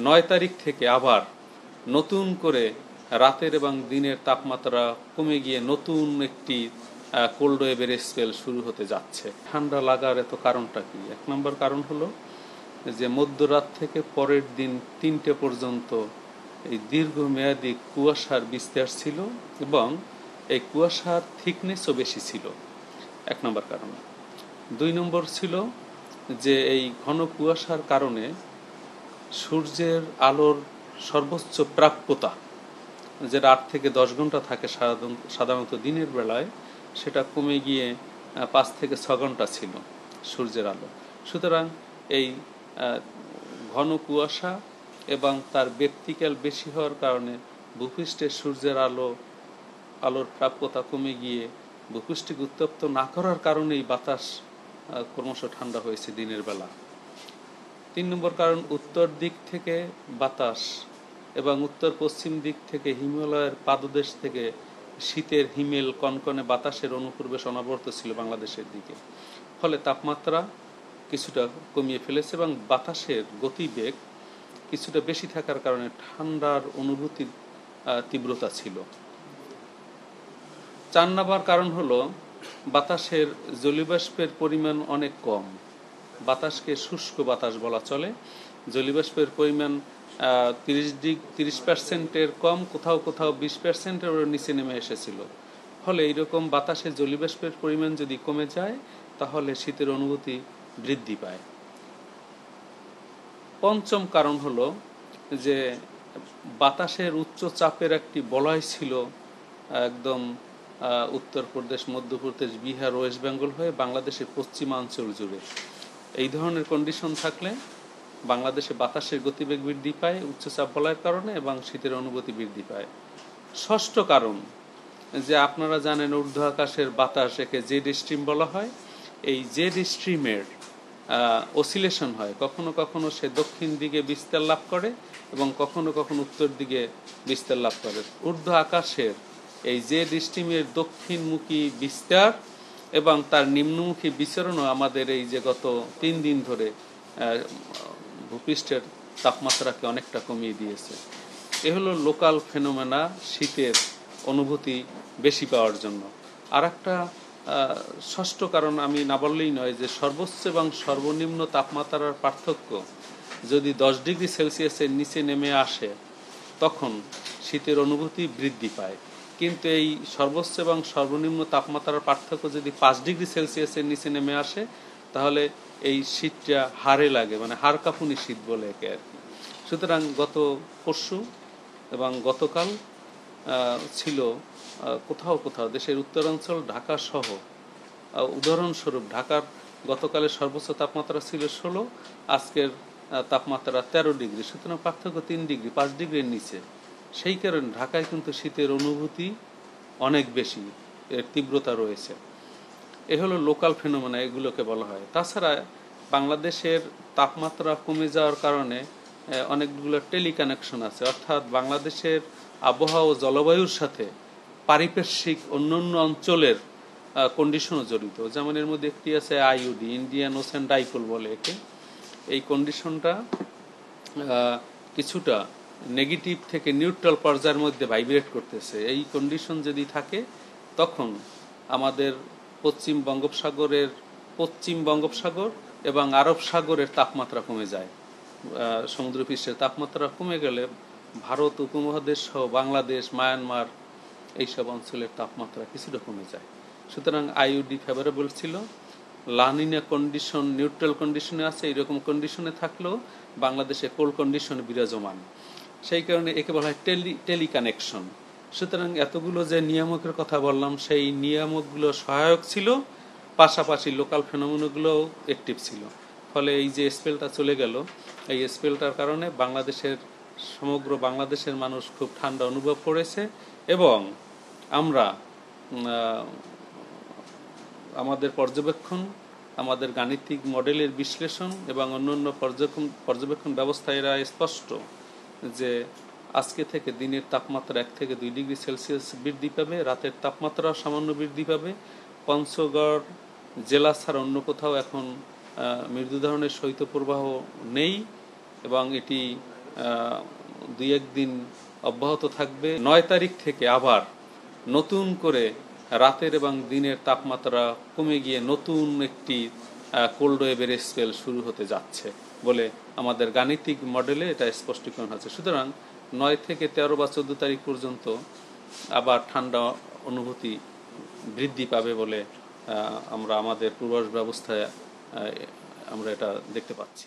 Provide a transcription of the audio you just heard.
9 তারিখ থেকে আবার নতুন করে রাতের এবং দিনের তাপমাত্রা কমে গিয়ে নতুন একটি কোল্ড ওয়েভের স্পেল শুরু হতে যাচ্ছে। ঠান্ডা লাগার এত কারণটা কি? 1 নম্বর কারণ হলো যে মধ্যরাত থেকে পরের দিন 3টে পর্যন্ত এই দীর্ঘমেয়াদী কুয়াশার বিস্তার ছিল এবং এই কুয়াশার থিকনেসও বেশি ছিল, 1 নম্বর কারণ। 2 নম্বর ছিল যে এই ঘন কুয়াশার কারণে সূর্যের আলোর সর্বোচ্চ প্রাপ্যতা, যেটা 8 থেকে 10 ঘন্টা থাকে সাধারণত দিনের বেলায়, সেটা কমে গিয়ে 5 থেকে 6 ঘন্টা ছিল সূর্যের আলো। সুতরাং এই ঘন কুয়াশা এবং তার ব্যক্তিকাল বেশি হওয়ার কারণে ভূপৃষ্ঠের সূর্যের আলোর প্রাপ্যতা কমে গিয়ে ভূপৃষ্ঠকে উত্তপ্ত না করার কারণেই বাতাস ক্রমশ ঠান্ডা হয়েছে দিনের বেলা। 3 নম্বর কারণ, উত্তর দিক থেকে বাতাস এবং উত্তর পশ্চিম দিক থেকে হিমালয়ের পাদদেশ থেকে শীতের হিমেল কনকনে বাতাসের অনুপ্রবেশ অনবরত ছিল বাংলাদেশের দিকে, ফলে তাপমাত্রা কিছুটা কমিয়ে ফেলেছে এবং বাতাসের গতিবেগ কিছুটা বেশি থাকার কারণে ঠান্ডার অনুভূতির তীব্রতা ছিল। 4 নম্বর কারণ হলো বাতাসের জলীয়বাষ্পের পরিমাণ অনেক কম। বাতাসকে শুষ্ক বাতাস বলা চলে। জলীয়বাষ্পের পরিমাণ 30% কম, কোথাও কোথাও 20%-এর নিচে নেমে এসেছিল। ফলে এইরকম বাতাসে জলীয়বাষ্পের পরিমাণ যদি কমে যায় তাহলে শীতের অনুভূতি বৃদ্ধি পায়। 5ম কারণ হলো যে বাতাসের উচ্চ চাপের একটি বলয় ছিল একদম উত্তরপ্রদেশ, মধ্যপ্রদেশ, বিহার, ওয়েস্ট বেঙ্গল হয়ে বাংলাদেশের পশ্চিমাঞ্চল জুড়ে। এই ধরনের কন্ডিশন থাকলে বাংলাদেশে বাতাসের গতিবেগ বৃদ্ধি পায় উচ্চচাপ বলয়ের কারণে এবং শীতের অনুভূতি বৃদ্ধি পায়। 6ষ্ঠ কারণ, যে আপনারা জানেন ঊর্ধ্ব আকাশের বাতাস, একে জেড স্ট্রিম বলা হয়। এই জেড স্ট্রিমের অসিলেশন হয়, কখনো কখনো সে দক্ষিণ দিকে বিস্তার লাভ করে এবং কখনো কখনো উত্তর দিকে বিস্তার লাভ করে। ঊর্ধ্ব আকাশের এই জেড স্ট্রিমের দক্ষিণমুখী বিস্তার এবং তার নিম্নমুখী বিচরণও আমাদের এই যে গত 3 দিন ধরে ভূপৃষ্ঠের তাপমাত্রাকে অনেকটা কমিয়ে দিয়েছে। এ হলো লোকাল ফেনোমেনা, শীতের অনুভূতি বেশি পাওয়ার জন্য। আর একটা 6ষ্ঠ কারণ আমি না বললেই নয়, যে সর্বোচ্চ এবং সর্বনিম্ন তাপমাত্রার পার্থক্য যদি 10 ডিগ্রি সেলসিয়াসের নিচে নেমে আসে তখন শীতের অনুভূতি বৃদ্ধি পায়। কিন্তু এই সর্বোচ্চ এবং সর্বনিম্ন তাপমাত্রার পার্থক্য যদি 5 ডিগ্রি সেলসিয়াসের নিচে নেমে আসে তাহলে এই শীতটা হাড়ে লাগে, মানে হাড় কাঁপুনি শীত বলে একে আর কি। সুতরাং গত পরশু এবং গতকাল ছিল কোথাও কোথাও দেশের উত্তরাঞ্চল ঢাকা সহ, উদাহরণস্বরূপ ঢাকার গতকালের সর্বোচ্চ তাপমাত্রা ছিল 16, আজকের তাপমাত্রা 13 ডিগ্রি। সুতরাং পার্থক্য 3 ডিগ্রি, 5 ডিগ্রির নিচে। সেই কারণে ঢাকায় কিন্তু শীতের অনুভূতি অনেক বেশি, এর তীব্রতা রয়েছে। এ হলো লোকাল ফেনোমেনা, এগুলোকে বলা হয়। তাছাড়া বাংলাদেশের তাপমাত্রা কমে যাওয়ার কারণে অনেকগুলো টেলিকানেকশন আছে, অর্থাৎ বাংলাদেশের আবহাওয়া ও জলবায়ুর সাথে পারিপার্শ্বিক অন্যান্য অঞ্চলের কন্ডিশনও জড়িত। যেমন এর মধ্যে একটি আছে আইইউডি, ইন্ডিয়ান ওশেন ডাইপোল বলে একে। এই কন্ডিশনটা কিছুটা নেগেটিভ থেকে নিউট্রাল পর্যায়ের মধ্যে ভাইব্রেট করতেছে। এই কন্ডিশন যদি থাকে তখন আমাদের পশ্চিম বঙ্গোপসাগর এবং আরব সাগরের তাপমাত্রা কমে যায়। সমুদ্রপৃষ্ঠের তাপমাত্রা কমে গেলে ভারত উপমহাদেশ সহ বাংলাদেশ, মায়ানমার এইসব অঞ্চলের তাপমাত্রা কিছুটা কমে যায়। সুতরাং আইইউডি ফেভারেবল ছিল। লানিনা কন্ডিশন নিউট্রাল কন্ডিশনে আছে, এইরকম কন্ডিশনে থাকলেও বাংলাদেশে কোল্ড কন্ডিশন বিরাজমান। সেই কারণে একে বলা হয় টেলিকানেকশন। সুতরাং এতগুলো যে নিয়ামকের কথা বললাম, সেই নিয়ামকগুলো সহায়ক ছিল, পাশাপাশি লোকাল ফেনোমেনাগুলোও অ্যাক্টিভ ছিল। ফলে এই যে স্পেলটা চলে গেল, এই স্পেলটার কারণে সমগ্র বাংলাদেশের মানুষ খুব ঠান্ডা অনুভব করেছে এবং আমরা আমাদের পর্যবেক্ষণ, আমাদের গাণিতিক মডেলের বিশ্লেষণ এবং অন্যান্য পর্যবেক্ষণ ব্যবস্থায় এরা স্পষ্ট যে আজকে থেকে দিনের তাপমাত্রা 1 থেকে 2 ডিগ্রি সেলসিয়াস বৃদ্ধি পাবে, রাতের তাপমাত্রাও সামান্য বৃদ্ধি পাবে। পঞ্চগড় জেলা ছাড়া অন্য কোথাও এখন মৃদু ধরনের শৈত্যপ্রবাহ নেই এবং এটি দুই একদিন অব্যাহত থাকবে। 9 তারিখ থেকে আবার নতুন করে রাতের এবং দিনের তাপমাত্রা কমে গিয়ে নতুন একটি কোল্ড ওয়েভের স্পেল শুরু হতে যাচ্ছে বলে আমাদের গাণিতিক মডেলে এটা স্পষ্টীকরণ হচ্ছে। সুতরাং 9 থেকে 13 বা 14 তারিখ পর্যন্ত আবার ঠান্ডা অনুভূতি বৃদ্ধি পাবে বলে আমরা আমাদের পূর্বাভাস ব্যবস্থায় আমরা এটা দেখতে পাচ্ছি।